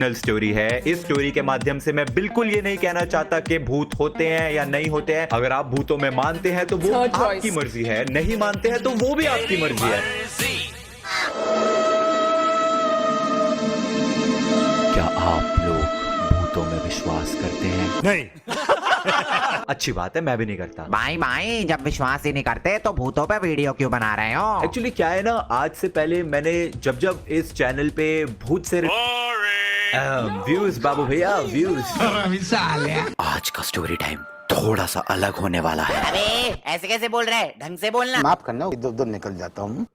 Story है। इस story के माध्यम से मैं बिल्कुल ये नहीं कहना चाहता कि भूत होते हैं या नहीं होते हैं। अगर आप भूतों में मानते हैं तो वो आपकी मर्जी है, नहीं मानते हैं तो वो भी आपकी मर्जी है। क्या आप लोग भूतों में विश्वास करते हैं? नहीं। अच्छी बात है, मैं भी नहीं करता। भाई जब विश्वास ही नहीं करते तो भूतों पे वीडियो क्यों बना रहे हो? एक्चुअली क्या है ना, आज से पहले मैंने जब इस चैनल पे भूत से व्यूज बाबू भैया व्यूज। आज का स्टोरी टाइम थोड़ा सा अलग होने वाला है। अबे ऐसे कैसे बोल रहे हैं, ढंग से बोलना। माफ करना, इधर उधर निकल जाता हूँ।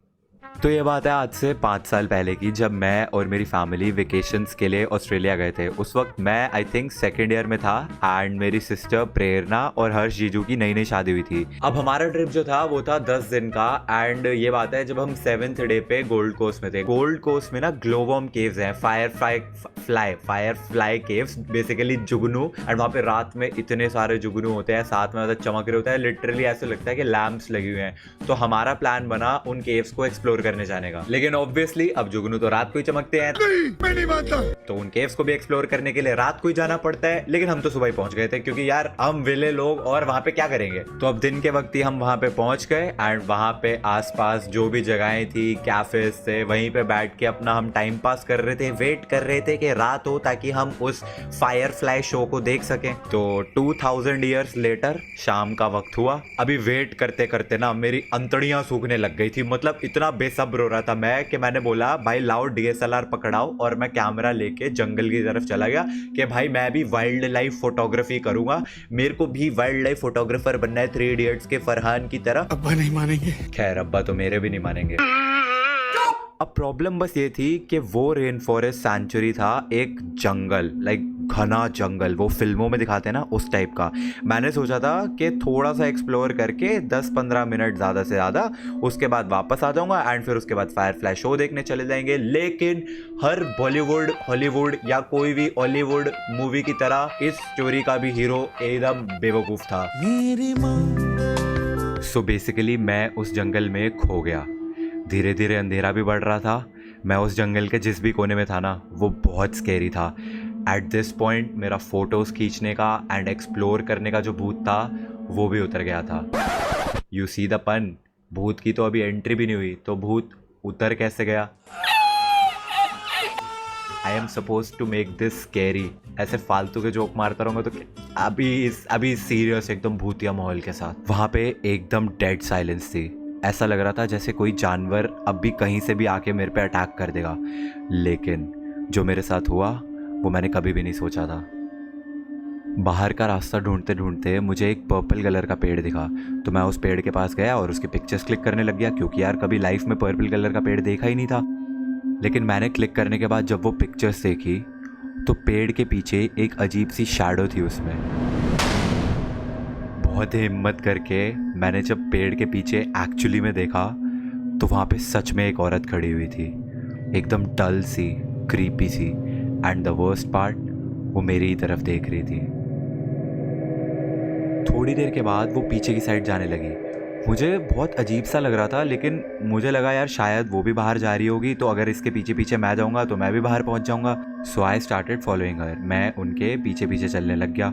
तो ये बात है आज से 5 साल पहले की, जब मैं और मेरी फैमिली वेकेशंस के लिए ऑस्ट्रेलिया गए थे। उस वक्त मैं आई थिंक सेकेंड ईयर में था एंड मेरी सिस्टर प्रेरणा और हर्ष जीजू की नई नई शादी हुई थी। अब हमारा ट्रिप जो था वो था 10 दिन का। एंड ये बात है जब हम 7th डे पे गोल्ड कोस्ट में थे। गोल्ड कोस्ट में ना ग्लोवॉर्म केव्स हैं, fire fly caves, basically Jugnu. And वहाँ पे रात में इतने सारे जुगनू होते हैं, साथ में मतलब चमक रहे होते हैं, लिटरली ऐसे लगता है कि लैंप्स लगे हुए हैं। तो हमारा प्लान बना उन केव्स को एक्सप्लोर करने जाने का। लेकिन ऑब्वियसली अब जुगनू तो रात को ही चमकते हैं, मैं नहीं मानता। तो उन केव्स को भी एक्सप्लोर करने के लिए रात को ही जाना पड़ता है। लेकिन हम तो सुबह ही पहुंच गए थे क्योंकि यार हम विले लोग और वहां पे क्या करेंगे। तो अब दिन के वक्त ही हम वहां पे पहुंच गए एंड वहां पे आसपास जो भी जगहें थी, कैफेज थे, वहीं पे बैठ के अपना हम टाइम पास कर रहे थे, वेट कर रहे थे कि रात हो ताकि हम उस फायर फ्लाई शो को देख सकें। तो 2000 ईयर्स लेटर शाम का वक्त हुआ। अभी वेट करते करते ना मेरी अंतड़ियां सूखने लग गई थी। मतलब इतना बेसब्र हो रहा था मैं कि मैंने बोला भाई लाओ DSLR पकड़ाओ, और मैं कैमरा लेके जंगल की तरफ चला गया कि भाई मैं भी वाइल्ड लाइफ फोटोग्राफी करूंगा, मेरे को भी वाइल्ड लाइफ फोटोग्राफर बनना है 3 इडियट्स के फरहान की तरह। अब्बा नहीं मानेंगे। खैर अब्बा तो मेरे भी नहीं मानेंगे। अब प्रॉब्लम बस ये थी कि वो रेन फॉरेस्ट सेंचुरी था, एक जंगल, लाइक घना जंगल, वो फिल्मों में दिखाते हैं ना उस टाइप का। मैंने सोचा था कि थोड़ा सा एक्सप्लोर करके 10-15 मिनट ज़्यादा से ज़्यादा, उसके बाद वापस आ जाऊंगा एंड फिर उसके बाद फायर फ्लाई शो देखने चले जाएंगे। लेकिन हर बॉलीवुड, हॉलीवुड या कोई भी हॉलीवुड मूवी की तरह इस स्टोरी का भी हीरो एकदम बेवकूफ़ था। सो बेसिकली मैं उस जंगल में खो गया। धीरे धीरे अंधेरा भी बढ़ रहा था। मैं उस जंगल के जिस भी कोने में था ना वो बहुत स्कैरी था। एट दिस पॉइंट मेरा फोटोज़ खींचने का एंड एक्सप्लोर करने का जो भूत था वो भी उतर गया था। यू सी द पन, भूत की तो अभी एंट्री भी नहीं हुई तो भूत उतर कैसे गया। I am suppose to make this scary. ऐसे फालतू के जोक मारता रहूँगा तो अभी सीरियस एकदम भूतिया माहौल के साथ। वहाँ पे एकदम डेड साइलेंस थी। ऐसा लग रहा था जैसे कोई जानवर अब भी कहीं से भी आके मेरे पे अटैक कर देगा। लेकिन जो मेरे साथ हुआ वो मैंने कभी भी नहीं सोचा था। बाहर का रास्ता ढूंढते ढूंढते मुझे एक पर्पल कलर का पेड़ दिखा, तो मैं उस पेड़ के पास गया और उसकी पिक्चर्स क्लिक करने लग गया, क्योंकि यार कभी लाइफ में पर्पल कलर का पेड़ देखा ही नहीं था। लेकिन मैंने क्लिक करने के बाद जब वो पिक्चर्स देखी तो पेड़ के पीछे एक अजीब सी शैडो थी उसमें। बहुत ही हिम्मत करके मैंने जब पेड़ के पीछे एक्चुअली में देखा तो वहाँ पे सच में एक औरत खड़ी हुई थी, एकदम डल सी, क्रीपी सी, एंड द वर्स्ट पार्ट वो मेरी ही तरफ देख रही थी। थोड़ी देर के बाद वो पीछे की साइड जाने लगी। मुझे बहुत अजीब सा लग रहा था, लेकिन मुझे लगा यार शायद वो भी बाहर जा रही होगी, तो अगर इसके पीछे पीछे मैं जाऊँगा तो मैं भी बाहर पहुँच जाऊँगा। सो आई स्टार्टेड फॉलोइंग हर। मैं उनके पीछे पीछे चलने लग गया।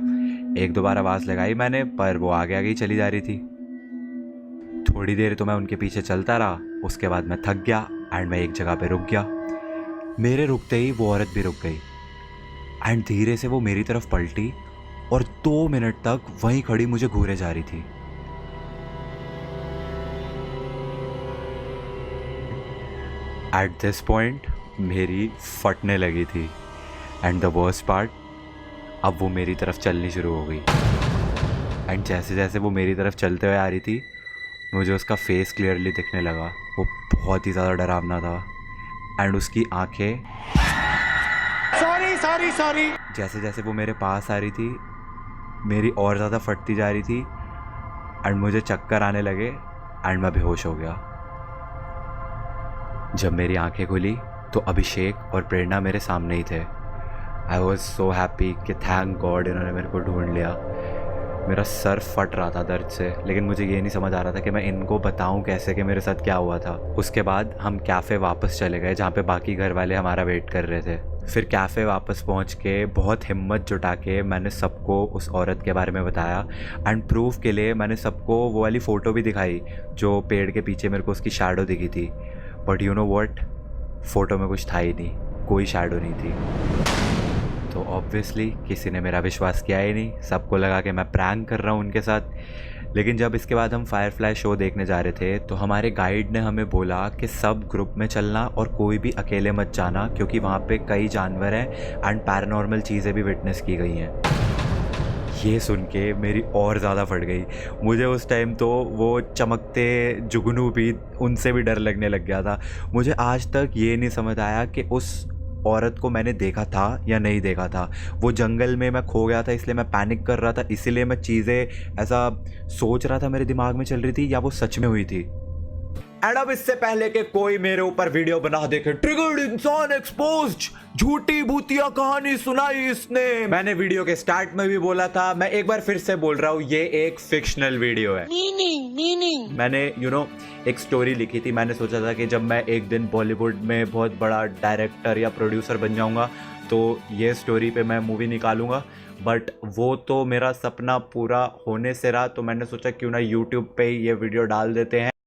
1-2 बार आवाज़ लगाई मैंने, पर वो आगे आगे ही चली जा रही थी। थोड़ी देर तो मैं उनके पीछे चलता रहा, उसके बाद मैं थक गया एंड मैं एक जगह पे रुक गया। मेरे रुकते ही वो औरत भी रुक गई एंड धीरे से वो मेरी तरफ पलटी और 2 मिनट तक वहीं खड़ी मुझे घूरे जा रही थी। एट दिस पॉइंट मेरी फटने लगी थी एंड द वर्स्ट पार्ट, अब वो मेरी तरफ चलनी शुरू हो गई। एंड जैसे जैसे वो मेरी तरफ चलते हुए आ रही थी मुझे उसका फेस क्लियरली दिखने लगा। वो बहुत ही ज़्यादा डरावना था एंड उसकी आंखें, सॉरी जैसे जैसे वो मेरे पास आ रही थी मेरी और ज़्यादा फटती जा रही थी एंड मुझे चक्कर आने लगे एंड मैं बेहोश हो गया। जब मेरी आंखें खुली तो अभिषेक और प्रेरणा मेरे सामने ही थे। आई वॉज सो हैप्पी कि थैंक गॉड इन्होंने मेरे को ढूंढ लिया। मेरा सर फट रहा था दर्द से, लेकिन मुझे ये नहीं समझ आ रहा था कि मैं इनको बताऊं कैसे कि मेरे साथ क्या हुआ था। उसके बाद हम कैफ़े वापस चले गए जहाँ पे बाकी घर वाले हमारा वेट कर रहे थे। फिर कैफ़े वापस पहुंच के बहुत हिम्मत जुटा के मैंने सबको उस औरत के बारे में बताया एंड प्रूफ के लिए मैंने सबको वो वाली फ़ोटो भी दिखाई जो पेड़ के पीछे मेरे को उसकी शैडो दिखी थी। But you know what, photo में कुछ था ही नहीं, कोई शैडो नहीं थी। तो ऑब्वियसली किसी ने मेरा विश्वास किया ही नहीं, सबको लगा कि मैं प्रैंक कर रहा हूँ उनके साथ। लेकिन जब इसके बाद हम फायरफ्लाई शो देखने जा रहे थे तो हमारे गाइड ने हमें बोला कि सब ग्रुप में चलना और कोई भी अकेले मत जाना, क्योंकि वहाँ पे कई जानवर हैं एंड पैरानॉर्मल चीज़ें भी विटनेस की गई हैं। ये सुन के मेरी और ज़्यादा फट गई। मुझे उस टाइम तो वो चमकते जुगनू भी, उनसे भी डर लगने लग गया था। मुझे आज तक ये नहीं समझ आया कि उस औरत को मैंने देखा था या नहीं देखा था। वो जंगल में मैं खो गया था इसलिए मैं पैनिक कर रहा था, इसीलिए मैं चीज़ें ऐसा सोच रहा था मेरे दिमाग में चल रही थी, या वो सच में हुई थी। एंड अब इससे पहले कि कोई मेरे ऊपर वीडियो बना देखे, ट्रिगर्ड इंसान एक्सपोज्ड, झूठी भूतिया कहानी सुनाई इसने। मैंने वीडियो के स्टार्ट में भी बोला था, मैं एक बार फिर से बोल रहा हूँ, ये एक फिक्शनल वीडियो है। मीनिंग मैंने एक स्टोरी लिखी थी। मैंने सोचा था कि जब मैं एक दिन बॉलीवुड में बहुत बड़ा डायरेक्टर या प्रोड्यूसर बन जाऊंगा तो ये स्टोरी पे मैं मूवी निकालूंगा। बट वो तो मेरा सपना पूरा होने से रहा, तो मैंने सोचा क्यों ना यूट्यूब पे ये वीडियो डाल देते हैं।